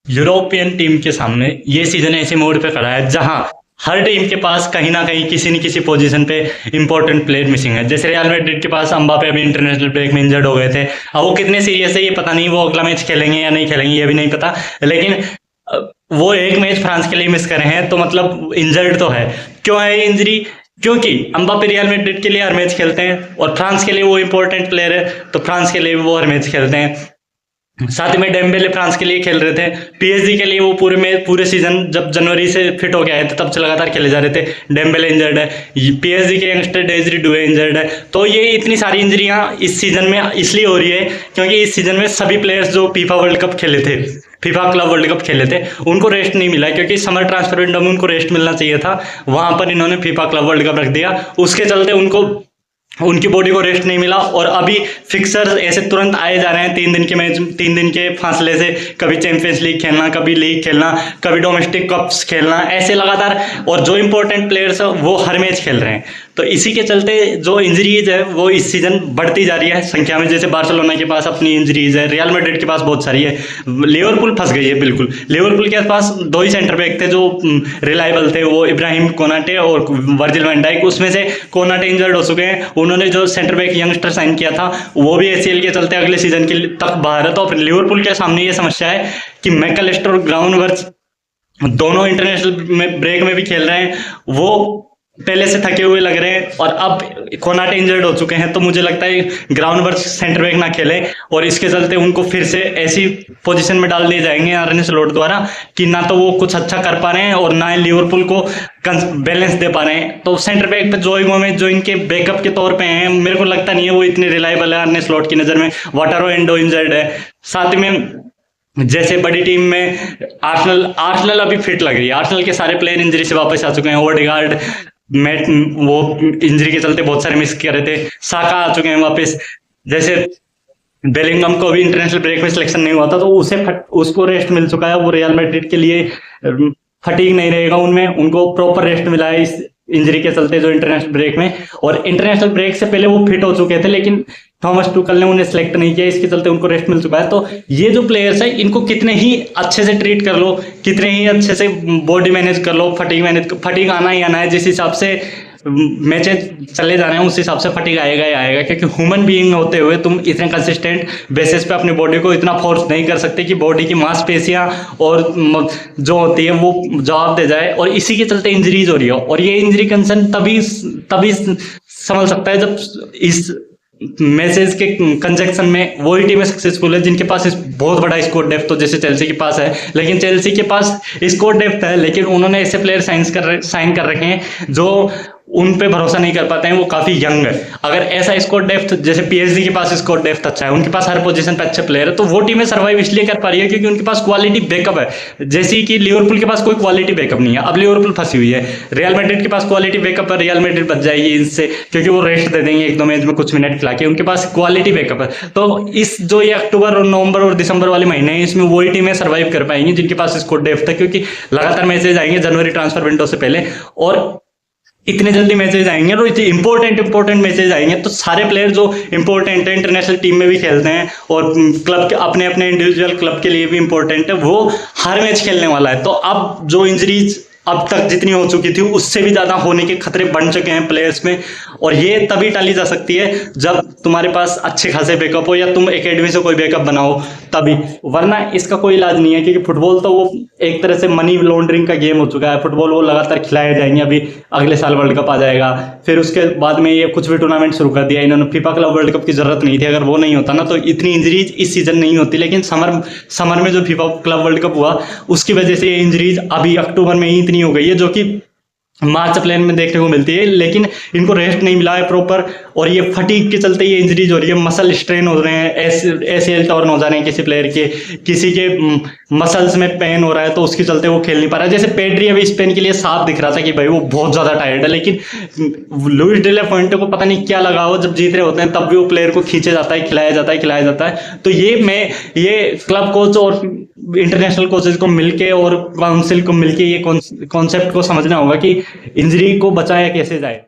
European team के सामने ये सीजन ऐसे मोड पे खड़ा है जहां हर टीम के पास कहीं ना कहीं किसी न किसी पोजीशन पे इंपॉर्टेंट प्लेयर मिसिंग है। जैसे रियल मैड्रिड के पास एम्बापे अभी इंटरनेशनल ब्रेक में इंजर्ड हो गए थे। अब वो कितने सीरियस है ये पता नहीं, वो अगला मैच खेलेंगे या नहीं खेलेंगे ये भी नहीं पता, लेकिन वो एक मैच फ्रांस के लिए मिस करे हैं तो मतलब इंजर्ड तो है। क्यों है इंजरी? क्योंकि एम्बापे रियल मैड्रिड के लिए हर मैच खेलते हैं और फ्रांस के लिए वो इंपॉर्टेंट प्लेयर है, तो फ्रांस के लिए वो हर मैच खेलते हैं। साथ ही में डेम्बेले फ्रांस के लिए खेल रहे थे, पीएसजी के लिए वो पूरे सीजन जब जनवरी से फिट हो गए थे तब से लगातार खेले जा रहे थे। डेम्बेले इंजर्ड है, पीएसजी के यंगस्टर डेजरी डुए इंजर्ड है। तो ये इतनी सारी इंजरियां इस सीजन में इसलिए हो रही है क्योंकि इस सीजन में सभी प्लेयर्स जो फीफा वर्ल्ड कप खेले थे, फीफा क्लब वर्ल्ड कप खेले थे, उनको रेस्ट नहीं मिला क्योंकि समर ट्रांसफर विंडो में उनको रेस्ट मिलना चाहिए था। वहां पर इन्होंने फीफा क्लब वर्ल्ड कप रख दिया, उसके चलते उनकी बॉडी को रेस्ट नहीं मिला। और अभी फिक्सर्स ऐसे तुरंत आए जा रहे हैं 3 दिन के मैच, 3 दिन के फासले से, कभी चैंपियंस लीग खेलना, कभी लीग खेलना, कभी डोमेस्टिक कप्स खेलना, ऐसे लगातार। और जो इंपॉर्टेंट प्लेयर्स है वो हर मैच खेल रहे हैं, तो इसी के चलते जो इंजरीज है वो इस सीजन बढ़ती जा रही है संख्या में। जैसे बार्सिलोना के पास अपनी इंजरीज है, रियल मैड्रिड के पास बहुत सारी है, लिवरपूल फंस गई है बिल्कुल। लिवरपूल के पास 2 ही सेंटर बैक थे जो रिलायबल थे, वो इब्राहिम कोनाटे और वर्जिल वैन डाइक। उसमें से कोनाटे इंजर्ड हो चुके हैं, उन्होंने जो सेंटर बैक यंगस्टर साइन किया था वो भी एसीएल के चलते अगले सीजन के तक बाहर है। तो फिर लिवरपूल के सामने ये समस्या है कि मैकलिस्टर और ग्राउंडवर्थ दोनों इंटरनेशनल ब्रेक में भी खेल रहे हैं, वो पहले से थके हुए लग रहे हैं। और अब कोनाटे इंजर्ड हो चुके हैं, तो मुझे लगता है ग्राउंडवर्थ सेंटर बैक ना खेले और इसके चलते उनको फिर से ऐसी पोजीशन में डाल दिए जाएंगे आर्ने स्लॉट द्वारा कि ना तो वो कुछ अच्छा कर पा रहे हैं और ना ही लिवरपूल को बैलेंस दे पा रहे हैं। तो सेंटर बैक पे जोई गोमेज जो इनके बैकअप के तौर पे हैं, मेरे को लगता नहीं है वो इतने रिलायबल है आर्ने स्लॉट की नज़र में। वाटारो एंडो इंजर्ड है, साथ में जैसे बड़ी टीम में आर्सेनल अभी फिट लग रही है। आर्सेनल के सारे प्लेयर इंजरी से वापस आ चुके हैं। ओडेगार्ड मैट वो इंजरी के चलते बहुत सारे मिस कर रहे थे, साका आ चुके हैं वापस। जैसे बेलिंगम को भी इंटरनेशनल ब्रेक में सिलेक्शन नहीं हुआ था तो उसको रेस्ट मिल चुका है। वो रियल मैड्रिड के लिए फटीग नहीं रहेगा उनमें, उनको प्रॉपर रेस्ट मिला है इस इंजरी के चलते जो इंटरनेशनल ब्रेक में। और इंटरनेशनल ब्रेक से पहले वो फिट हो चुके थे लेकिन थॉमस टुकल ने उन्हें सेलेक्ट नहीं किया, इसके चलते उनको रेस्ट मिल चुका है। तो ये जो प्लेयर्स है इनको कितने ही अच्छे से ट्रीट कर लो, कितने ही अच्छे से बॉडी मैनेज कर लो, फटीग आना ही आना है। जिस हिसाब से मैचेस चले जा रहे हैं उस हिसाब से फटीग आएगा ही आएगा, क्योंकि ह्यूमन बीइंग होते हुए तुम इतने कंसिस्टेंट बेसिस पे अपनी बॉडी को इतना फोर्स नहीं कर सकते कि बॉडी की मांसपेशियां और जो होती है वो जवाब दे जाए। और इसी के चलते इंजरीज हो रही है। और ये इंजरी कंसर्न तभी संभल सकता है जब इस मैचेस के कंजक्शन में वही टीमें सक्सेसफुल है जिनके पास बहुत बड़ा स्कोर डेप्थ हो, जैसे चेल्सी के पास है। लेकिन चेल्सी के पास स्कोर डेप्थ है लेकिन उन्होंने ऐसे प्लेयर साइन कर रखे हैं जो उन पे भरोसा नहीं कर पाते हैं, वो काफी यंग है। अगर ऐसा स्कोर डेप्थ, जैसे पीएसजी के पास स्कोर डेप्थ अच्छा है, उनके पास हर पोजीशन पे अच्छे प्लेयर है, तो वो टीमें सर्वाइव इसलिए कर पा रही है क्योंकि उनके पास क्वालिटी बैकअप है। जैसे कि लिवरपूल के पास कोई क्वालिटी बैकअप नहीं है, अब लिवरपूल फंसी हुई है। रियल मैड्रिड के पास क्वालिटी बैकअप है, रियल मैड्रिड बच जाएगी इनसे क्योंकि वो रेस्ट दे देंगे 1-2 मैच में कुछ मिनट खिला के, उनके पास क्वालिटी बैकअप है। तो इस जो ये अक्टूबर और नवंबर और दिसंबर वाले महीने हैं इसमें वही टीमें सर्वाइव कर पाएंगी जिनके पास स्कोर डेप्थ है, क्योंकि लगातार मैचेज आएंगे जनवरी ट्रांसफर विंडो से पहले और इतने जल्दी मैचेज आएंगे और इतने इंपॉर्टेंट मैचेज आएंगे। तो सारे प्लेयर जो इंपॉर्टेंट है, इंटरनेशनल टीम में भी खेलते हैं और क्लब के अपने इंडिविजुअल क्लब के लिए भी इंपॉर्टेंट है, वो हर मैच खेलने वाला है। तो अब जो इंजरीज अब तक जितनी हो चुकी थी उससे भी ज्यादा होने के खतरे बन चुके हैं प्लेयर्स में। और ये तभी टाली जा सकती है जब तुम्हारे पास अच्छे खासे बैकअप हो या तुम एकेडमी से कोई बैकअप बनाओ तभी, वरना इसका कोई इलाज नहीं है। क्योंकि फुटबॉल तो वो एक तरह से मनी लॉन्ड्रिंग का गेम हो चुका है। फुटबॉल वो लगातार खिलाए जाएंगे, अभी अगले साल वर्ल्ड कप आ जाएगा, फिर उसके बाद में ये कुछ भी टूर्नामेंट शुरू कर दिया इन्होंने। फीफा क्लब वर्ल्ड कप की जरूरत नहीं थी, अगर वो नहीं होता ना तो इतनी इंजरीज इस सीजन नहीं होती। लेकिन समर में जो फीफा क्लब वर्ल्ड कप हुआ उसकी वजह से ये इंजरीज अभी अक्टूबर में ही इतनी हो गई है जो कि मार्च प्लेन में देखने को मिलती है। लेकिन इनको रेस्ट नहीं मिला है प्रॉपर और ये फटीग के चलते ये इंजरीज हो रही है। मसल स्ट्रेन हो रहे हैं, एसीएल टॉर्न हो जा रहे हैं किसी प्लेयर के, किसी के मसल्स में पेन हो रहा है तो उसके चलते वो खेल नहीं पा रहा है। जैसे पेड्री अभी स्पेन के लिए साफ दिख रहा था कि भाई वो बहुत ज्यादा टायर्ड है, लेकिन लुइस डे ला फुएंटे को पता नहीं क्या लगा हो, जब जीत रहे होते हैं तब भी वो प्लेयर को खींचे जाता है, खिलाया जाता है। तो ये क्लब कोच और इंटरनेशनल कोचेज को मिलके और काउंसिल को मिलके ये कॉन्सेप्ट को समझना होगा कि इंजरी को बचाया कैसे जाए।